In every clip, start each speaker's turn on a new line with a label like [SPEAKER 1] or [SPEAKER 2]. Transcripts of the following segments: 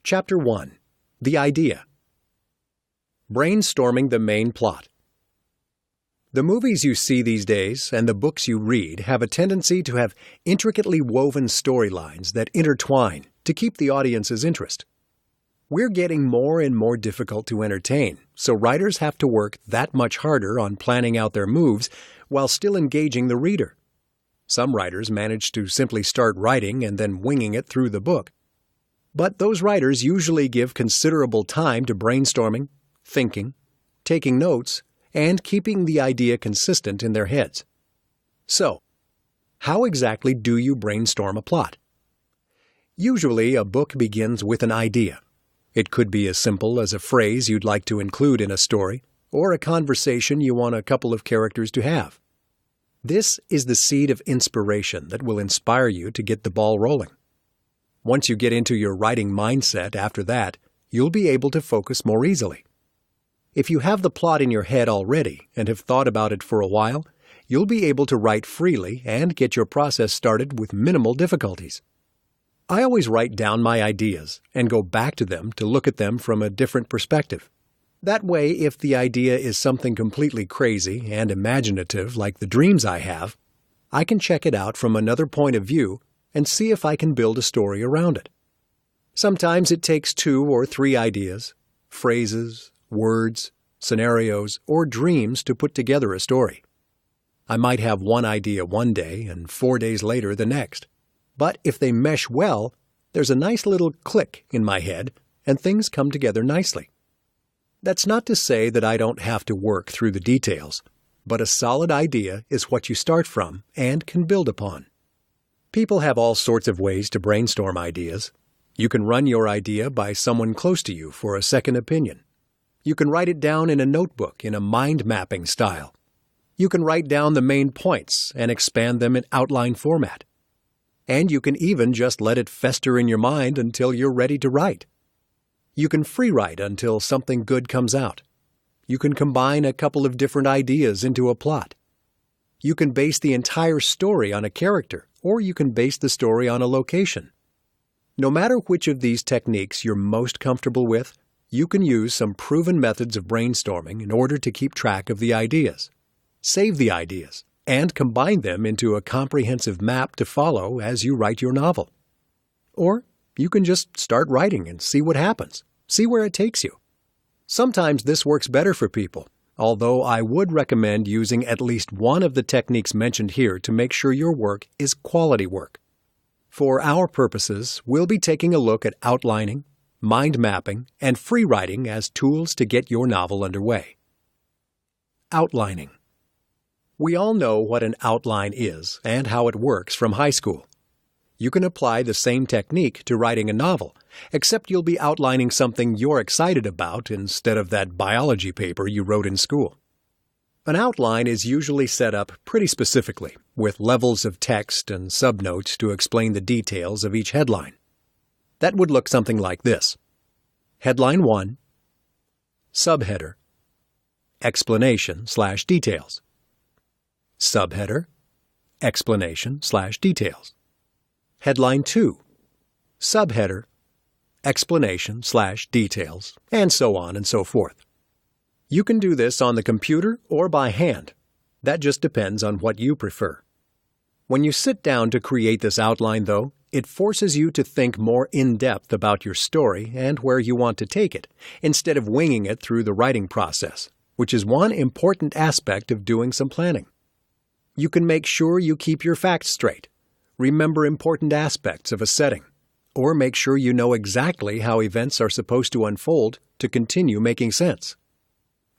[SPEAKER 1] Chapter 1. The Idea. Brainstorming the main plot. The movies you see these days and the books you read have a tendency to have intricately woven storylines that intertwine to keep the audience's interest. We're getting more and more difficult to entertain, so writers have to work that much harder on planning out their moves while still engaging the reader. Some writers manage to simply start writing and then winging it through the book. But those writers usually give considerable time to brainstorming, thinking, taking notes, and keeping the idea consistent in their heads. So, how exactly do you brainstorm a plot? Usually, a book begins with an idea. It could be as simple as a phrase you'd like to include in a story, or a conversation you want a couple of characters to have. This is the seed of inspiration that will inspire you to get the ball rolling. Once you get into your writing mindset after that, you'll be able to focus more easily. If you have the plot in your head already and have thought about it for a while, you'll be able to write freely and get your process started with minimal difficulties. I always write down my ideas and go back to them to look at them from a different perspective. That way, if the idea is something completely crazy and imaginative like the dreams I have, I can check it out from another point of view and see if I can build a story around it. Sometimes it takes 2 or 3 ideas, phrases, words, scenarios, or dreams to put together a story. I might have one idea one day and 4 days later the next. But if they mesh well, there's a nice little click in my head and things come together nicely. That's not to say that I don't have to work through the details, but a solid idea is what you start from and can build upon. People have all sorts of ways to brainstorm ideas. You can run your idea by someone close to you for a second opinion. You can write it down in a notebook in a mind mapping style. You can write down the main points and expand them in outline format. And you can even just let it fester in your mind until you're ready to write. You can free write until something good comes out. You can combine a couple of different ideas into a plot. You can base the entire story on a character, or you can base the story on a location. No matter which of these techniques you're most comfortable with, you can use some proven methods of brainstorming in order to keep track of the ideas, save the ideas, and combine them into a comprehensive map to follow as you write your novel. Or you can just start writing and see what happens, see where it takes you. Sometimes this works better for people, although I would recommend using at least one of the techniques mentioned here to make sure your work is quality work. For our purposes, we'll be taking a look at outlining, mind mapping, and free writing as tools to get your novel underway. Outlining. We all know what an outline is and how it works from high school. You can apply the same technique to writing a novel, except you'll be outlining something you're excited about instead of that biology paper you wrote in school. An outline is usually set up pretty specifically, with levels of text and subnotes to explain the details of each headline. That would look something like this. Headline 1, Subheader, Explanation/Details. Subheader, Explanation/Details. Headline 2, Subheader, Explanation/Details, and so on and so forth. You can do this on the computer or by hand. That just depends on what you prefer. When you sit down to create this outline, though, it forces you to think more in-depth about your story and where you want to take it, instead of winging it through the writing process, which is one important aspect of doing some planning. You can make sure you keep your facts straight, remember important aspects of a setting, or make sure you know exactly how events are supposed to unfold to continue making sense.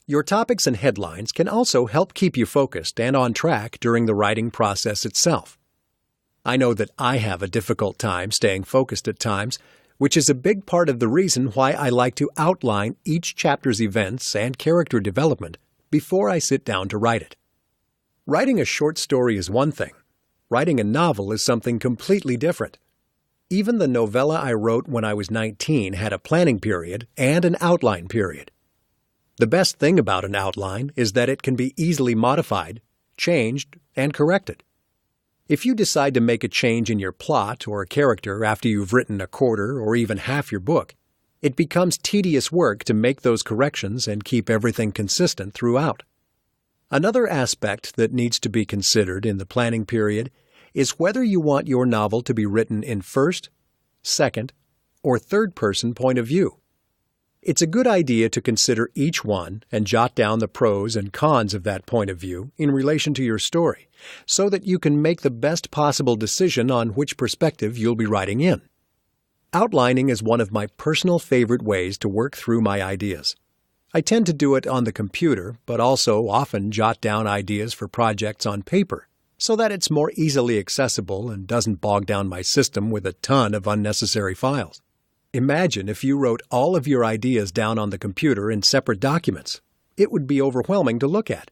[SPEAKER 1] Your topics and headlines can also help keep you focused and on track during the writing process itself. I know that I have a difficult time staying focused at times, which is a big part of the reason why I like to outline each chapter's events and character development before I sit down to write it. Writing a short story is one thing. Writing a novel is something completely different. Even the novella I wrote when I was 19 had a planning period and an outline period. The best thing about an outline is that it can be easily modified, changed, and corrected. If you decide to make a change in your plot or a character after you've written a quarter or even half your book, It becomes tedious work to make those corrections and keep everything consistent throughout. Another aspect that needs to be considered in the planning period is whether you want your novel to be written in first, second, or third-person point of view. It's a good idea to consider each one and jot down the pros and cons of that point of view in relation to your story, so that you can make the best possible decision on which perspective you'll be writing in. Outlining is one of my personal favorite ways to work through my ideas. I tend to do it on the computer, but also often jot down ideas for projects on paper, so that it's more easily accessible and doesn't bog down my system with a ton of unnecessary files. Imagine if you wrote all of your ideas down on the computer in separate documents. It would be overwhelming to look at.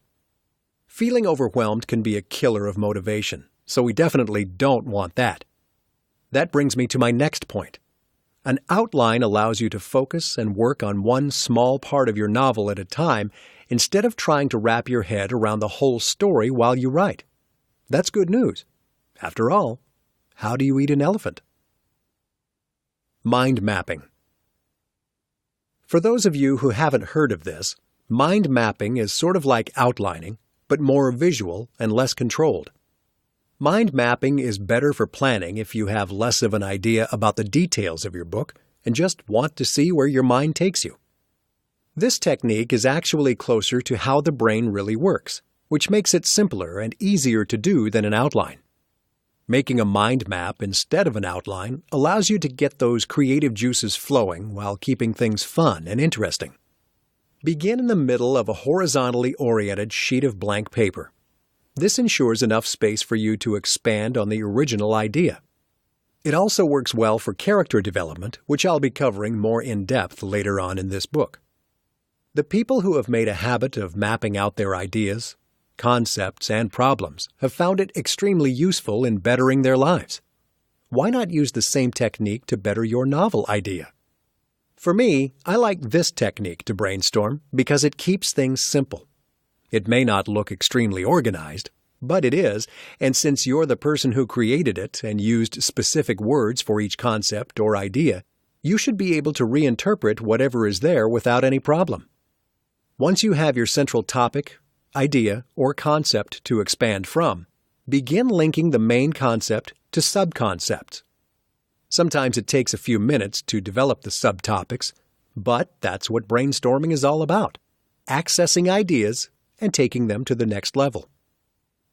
[SPEAKER 1] Feeling overwhelmed can be a killer of motivation, so we definitely don't want that. That brings me to my next point. An outline allows you to focus and work on one small part of your novel at a time instead of trying to wrap your head around the whole story while you write. That's good news. After all, how do you eat an elephant? Mind mapping. For those of you who haven't heard of this, mind mapping is sort of like outlining, but more visual and less controlled. Mind mapping is better for planning if you have less of an idea about the details of your book and just want to see where your mind takes you. This technique is actually closer to how the brain really works, which makes it simpler and easier to do than an outline. Making a mind map instead of an outline allows you to get those creative juices flowing while keeping things fun and interesting. Begin in the middle of a horizontally oriented sheet of blank paper. This ensures enough space for you to expand on the original idea. It also works well for character development, which I'll be covering more in depth later on in this book. The people who have made a habit of mapping out their ideas, concepts, and problems have found it extremely useful in bettering their lives. Why not use the same technique to better your novel idea? For me, I like this technique to brainstorm because it keeps things simple. It may not look extremely organized, but it is, and since you're the person who created it and used specific words for each concept or idea, you should be able to reinterpret whatever is there without any problem. Once you have your central topic, idea, or concept to expand from, begin linking the main concept to subconcepts. Sometimes it takes a few minutes to develop the subtopics, but that's what brainstorming is all about, accessing ideas and taking them to the next level.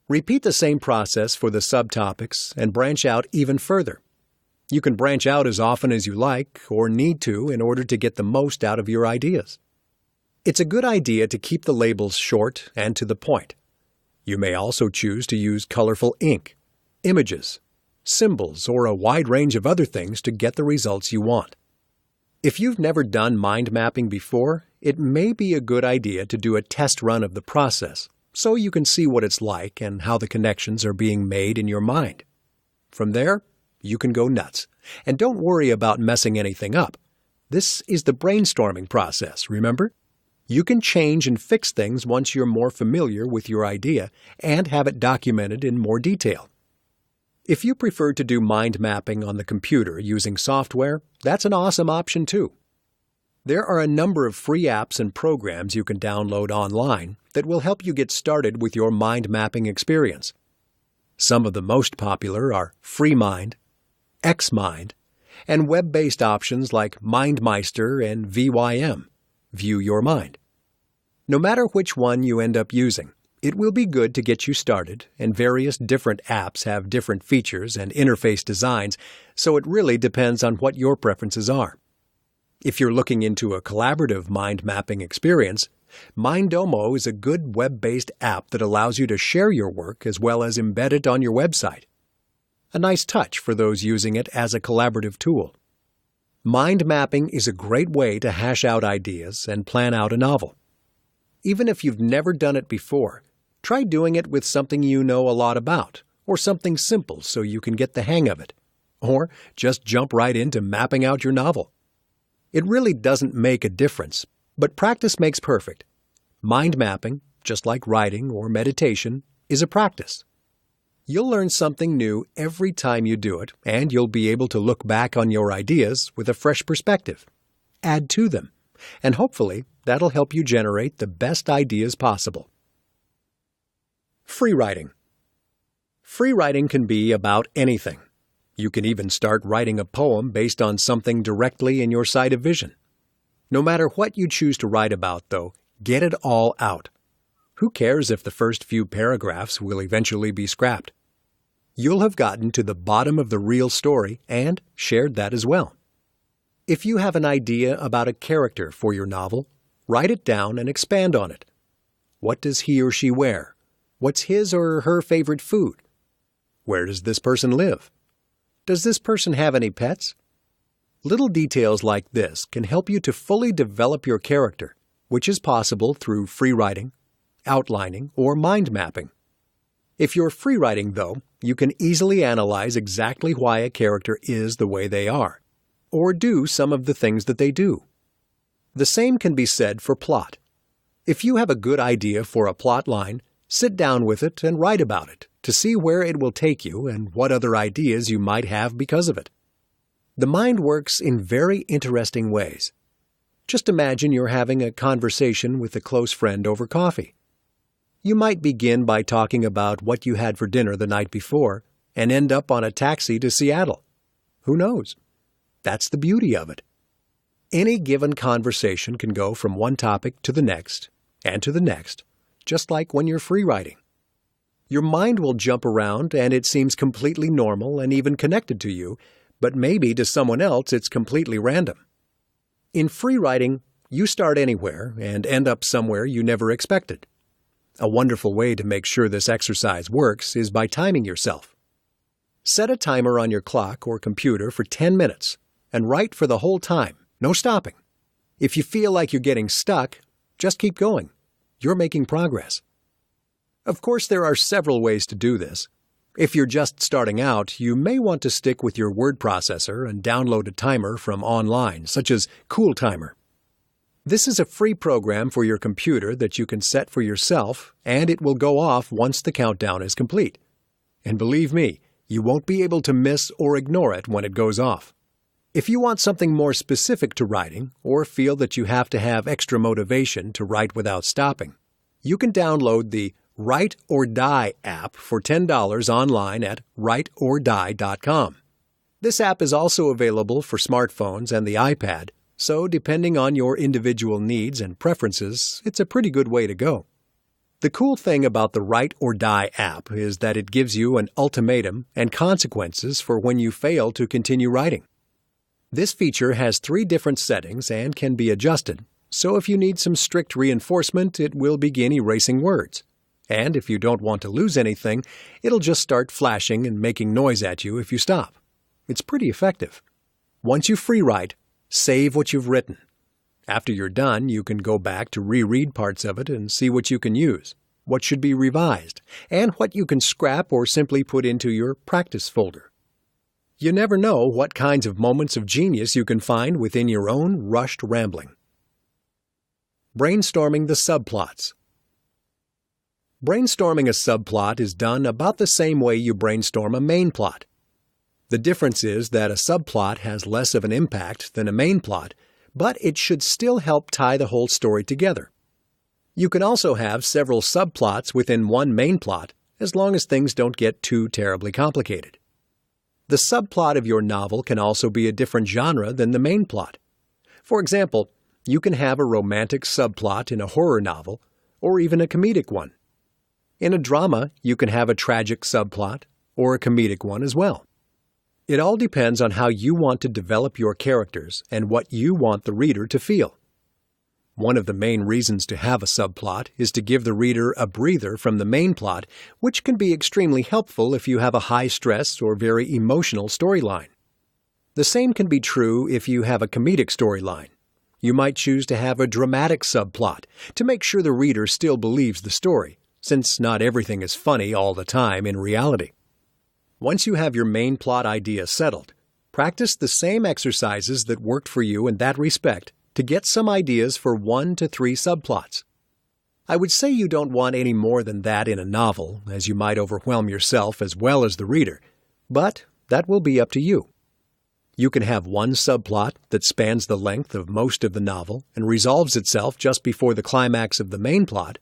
[SPEAKER 1] Repeat the same process for the subtopics and branch out even further. You can branch out as often as you like or need to in order to get the most out of your ideas. It's a good idea to keep the labels short and to the point. You may also choose to use colorful ink, images, symbols, or a wide range of other things to get the results you want. If you've never done mind mapping before, it may be a good idea to do a test run of the process so you can see what it's like and how the connections are being made in your mind. From there, you can go nuts. And don't worry about messing anything up. This is the brainstorming process, remember? You can change and fix things once you're more familiar with your idea and have it documented in more detail. If you prefer to do mind mapping on the computer using software, that's an awesome option too. There are a number of free apps and programs you can download online that will help you get started with your mind mapping experience. Some of the most popular are FreeMind, XMind, and web-based options like MindMeister and VYM, View Your Mind. No matter which one you end up using, it will be good to get you started, and various different apps have different features and interface designs, so it really depends on what your preferences are. If you're looking into a collaborative mind mapping experience, Mindomo is a good web-based app that allows you to share your work as well as embed it on your website. A nice touch for those using it as a collaborative tool. Mind mapping is a great way to hash out ideas and plan out a novel. Even if you've never done it before, try doing it with something you know a lot about, or something simple so you can get the hang of it. Or just jump right into mapping out your novel. It really doesn't make a difference, but practice makes perfect. Mind mapping, just like writing or meditation, is a practice. You'll learn something new every time you do it, and you'll be able to look back on your ideas with a fresh perspective. add to them, and hopefully that'll help you generate the best ideas possible. Free writing. Free writing can be about anything. You can even start writing a poem based on something directly in your sight of vision. No matter what you choose to write about, though, get it all out. Who cares if the first few paragraphs will eventually be scrapped? You'll have gotten to the bottom of the real story and shared that as well. If you have an idea about a character for your novel, write it down and expand on it. What does he or she wear? What's his or her favorite food? Where does this person live? Does this person have any pets? Little details like this can help you to fully develop your character, which is possible through free writing, outlining, or mind mapping. If you're free writing, though, you can easily analyze exactly why a character is the way they are, or do some of the things that they do. The same can be said for plot. If you have a good idea for a plot line, sit down with it and write about it to see where it will take you and what other ideas you might have because of it. The mind works in very interesting ways. Just imagine you're having a conversation with a close friend over coffee. You might begin by talking about what you had for dinner the night before and end up on a taxi to Seattle. Who knows? That's the beauty of it. Any given conversation can go from one topic to the next and to the next, just like when you're free writing. Your mind will jump around and it seems completely normal and even connected to you, but maybe to someone else it's completely random. In free writing, you start anywhere and end up somewhere you never expected. A wonderful way to make sure this exercise works is by timing yourself. Set a timer on your clock or computer for 10 minutes and write for the whole time, no stopping. If you feel like you're getting stuck, just keep going. You're making progress. Of course, there are several ways to do this. If you're just starting out, you may want to stick with your word processor and download a timer from online, such as CoolTimer. This is a free program for your computer that you can set for yourself, and it will go off once the countdown is complete. And believe me, you won't be able to miss or ignore it when it goes off. If you want something more specific to writing, or feel that you have to have extra motivation to write without stopping, you can download the Write or Die app for $10 online at writeordie.com. This app is also available for smartphones and the iPad, so depending on your individual needs and preferences, it's a pretty good way to go. The cool thing about the Write or Die app is that it gives you an ultimatum and consequences for when you fail to continue writing. This feature has 3 different settings and can be adjusted, so if you need some strict reinforcement, it will begin erasing words. And if you don't want to lose anything, it'll just start flashing and making noise at you if you stop. It's pretty effective. Once you free write, save what you've written. After you're done, you can go back to reread parts of it and see what you can use, what should be revised, and what you can scrap or simply put into your practice folder. You never know what kinds of moments of genius you can find within your own rushed rambling. Brainstorming the subplots. Brainstorming a subplot is done about the same way you brainstorm a main plot. The difference is that a subplot has less of an impact than a main plot, but it should still help tie the whole story together. You can also have several subplots within one main plot, as long as things don't get too terribly complicated. The subplot of your novel can also be a different genre than the main plot. For example, you can have a romantic subplot in a horror novel, or even a comedic one. In a drama, you can have a tragic subplot, or a comedic one as well. It all depends on how you want to develop your characters and what you want the reader to feel. One of the main reasons to have a subplot is to give the reader a breather from the main plot, which can be extremely helpful if you have a high-stress or very emotional storyline. The same can be true if you have a comedic storyline. You might choose to have a dramatic subplot to make sure the reader still believes the story, since not everything is funny all the time in reality. Once you have your main plot idea settled, practice the same exercises that worked for you in that respect to get some ideas for 1 to 3 subplots. I would say you don't want any more than that in a novel, as you might overwhelm yourself as well as the reader, but that will be up to you. You can have one subplot that spans the length of most of the novel and resolves itself just before the climax of the main plot,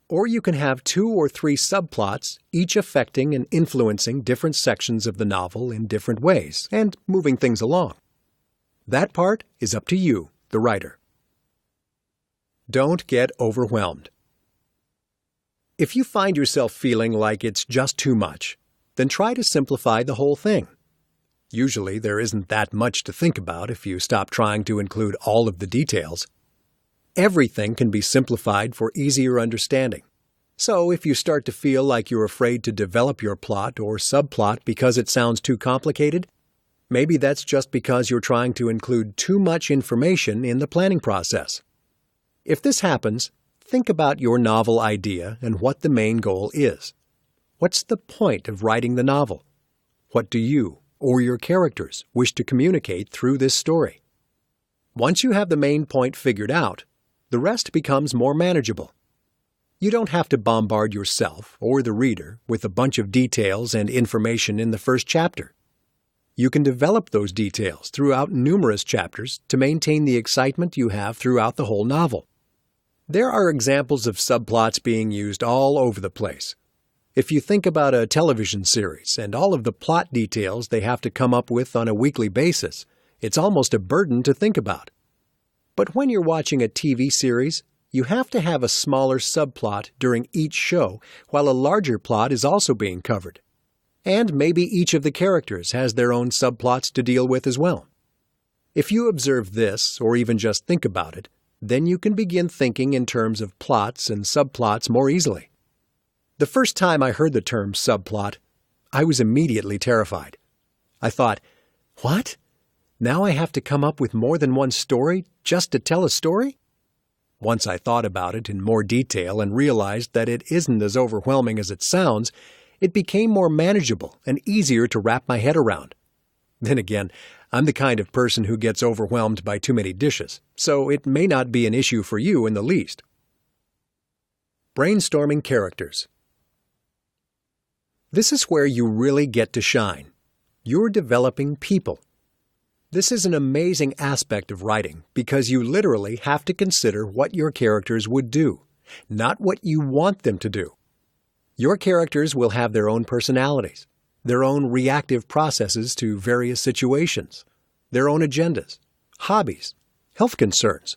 [SPEAKER 1] or you can have 2 or 3 subplots, each affecting and influencing different sections of the novel in different ways and moving things along. That part is up to you, the writer. Don't get overwhelmed. If you find yourself feeling like it's just too much, then try to simplify the whole thing. Usually there isn't that much to think about if you stop trying to include all of the details. Everything can be simplified for easier understanding. So if you start to feel like you're afraid to develop your plot or subplot because it sounds too complicated, maybe that's just because you're trying to include too much information in the planning process. If this happens, think about your novel idea and what the main goal is. What's the point of writing the novel? What do you or your characters wish to communicate through this story? Once you have the main point figured out, the rest becomes more manageable. You don't have to bombard yourself or the reader with a bunch of details and information in the first chapter. You can develop those details throughout numerous chapters to maintain the excitement you have throughout the whole novel. There are examples of subplots being used all over the place. If you think about a television series and all of the plot details they have to come up with on a weekly basis, it's almost a burden to think about. But when you're watching a TV series, you have to have a smaller subplot during each show while a larger plot is also being covered. And maybe each of the characters has their own subplots to deal with as well. If you observe this, or even just think about it, then you can begin thinking in terms of plots and subplots more easily. The first time I heard the term subplot, I was immediately terrified. I thought, what? Now I have to come up with more than one story just to tell a story? Once I thought about it in more detail and realized that it isn't as overwhelming as it sounds, it became more manageable and easier to wrap my head around. Then again, I'm the kind of person who gets overwhelmed by too many dishes, so it may not be an issue for you in the least. Brainstorming characters. This is where you really get to shine. You're developing people. This is an amazing aspect of writing because you literally have to consider what your characters would do, not what you want them to do. Your characters will have their own personalities, their own reactive processes to various situations, their own agendas, hobbies, health concerns,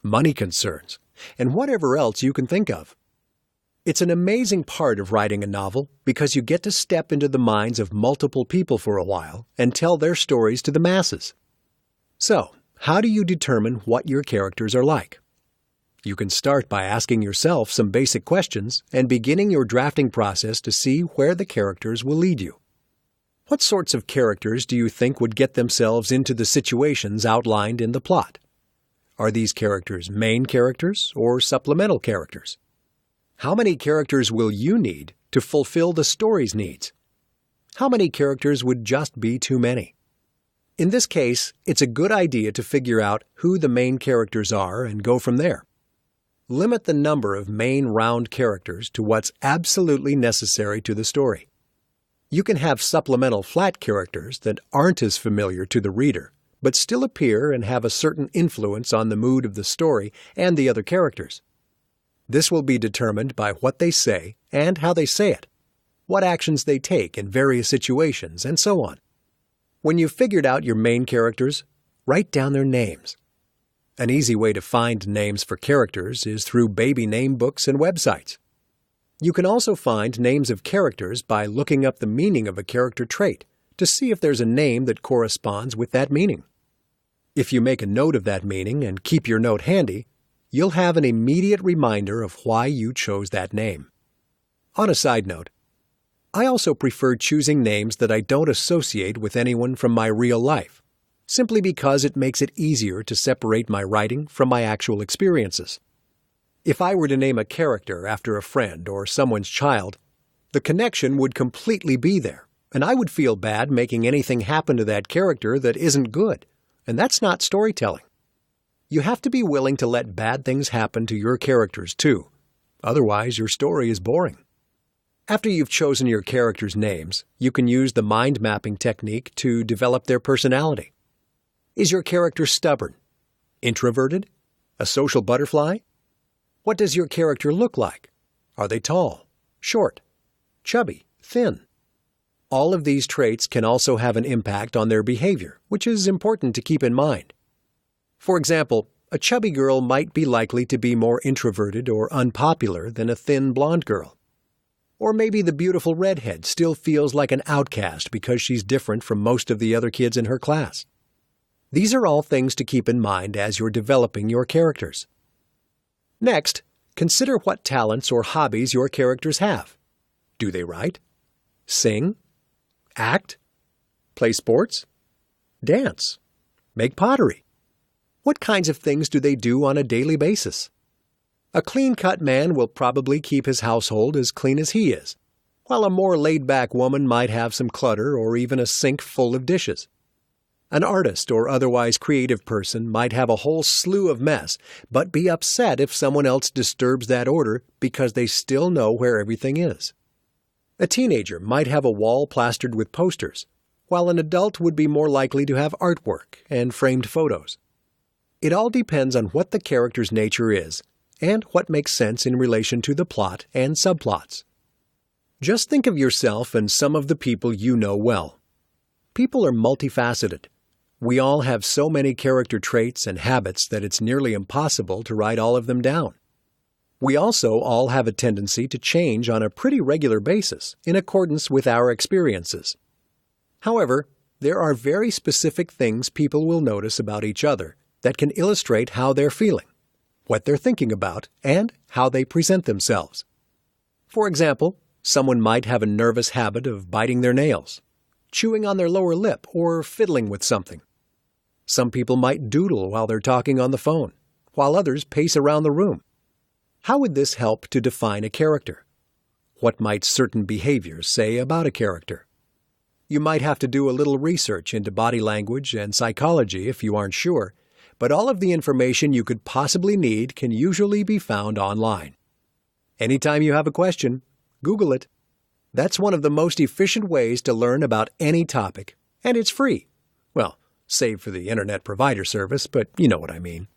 [SPEAKER 1] money concerns, and whatever else you can think of. It's an amazing part of writing a novel because you get to step into the minds of multiple people for a while and tell their stories to the masses. So, how do you determine what your characters are like? You can start by asking yourself some basic questions and beginning your drafting process to see where the characters will lead you. What sorts of characters do you think would get themselves into the situations outlined in the plot? Are these characters main characters or supplemental characters? How many characters will you need to fulfill the story's needs? How many characters would just be too many? In this case, it's a good idea to figure out who the main characters are and go from there. Limit the number of main round characters to what's absolutely necessary to the story. You can have supplemental flat characters that aren't as familiar to the reader, but still appear and have a certain influence on the mood of the story and the other characters. This will be determined by what they say and how they say it, what actions they take in various situations, and so on. When you've figured out your main characters, write down their names. An easy way to find names for characters is through baby name books and websites. You can also find names of characters by looking up the meaning of a character trait to see if there's a name that corresponds with that meaning. If you make a note of that meaning and keep your note handy, you'll have an immediate reminder of why you chose that name. On a side note, I also prefer choosing names that I don't associate with anyone from my real life, simply because it makes it easier to separate my writing from my actual experiences. If I were to name a character after a friend or someone's child, the connection would completely be there, and I would feel bad making anything happen to that character that isn't good, and that's not storytelling. You have to be willing to let bad things happen to your characters too. Otherwise, your story is boring. After you've chosen your characters' names, you can use the mind mapping technique to develop their personality. Is your character stubborn? Introverted? A social butterfly? What does your character look like? Are they tall, short, chubby, thin? All of these traits can also have an impact on their behavior, which is important to keep in mind. For example, a chubby girl might be likely to be more introverted or unpopular than a thin blonde girl. Or maybe the beautiful redhead still feels like an outcast because she's different from most of the other kids in her class. These are all things to keep in mind as you're developing your characters. Next, consider what talents or hobbies your characters have. Do they write? Sing? Act? Play sports? Dance? Make pottery? What kinds of things do they do on a daily basis? A clean-cut man will probably keep his household as clean as he is, while a more laid-back woman might have some clutter or even a sink full of dishes. An artist or otherwise creative person might have a whole slew of mess, but be upset if someone else disturbs that order because they still know where everything is. A teenager might have a wall plastered with posters, while an adult would be more likely to have artwork and framed photos. It all depends on what the character's nature is and what makes sense in relation to the plot and subplots. Just think of yourself and some of the people you know well. People are multifaceted. We all have so many character traits and habits that it's nearly impossible to write all of them down. We also all have a tendency to change on a pretty regular basis in accordance with our experiences. However, there are very specific things people will notice about each other that can illustrate how they're feeling, what they're thinking about, and how they present themselves. For example, someone might have a nervous habit of biting their nails, chewing on their lower lip, or fiddling with something. Some people might doodle while they're talking on the phone, while others pace around the room. How would this help to define a character? What might certain behaviors say about a character? You might have to do a little research into body language and psychology if you aren't sure, but all of the information you could possibly need can usually be found online. Anytime you have a question, Google it. That's one of the most efficient ways to learn about any topic, and it's free. Well, save for the internet provider service, but you know what I mean.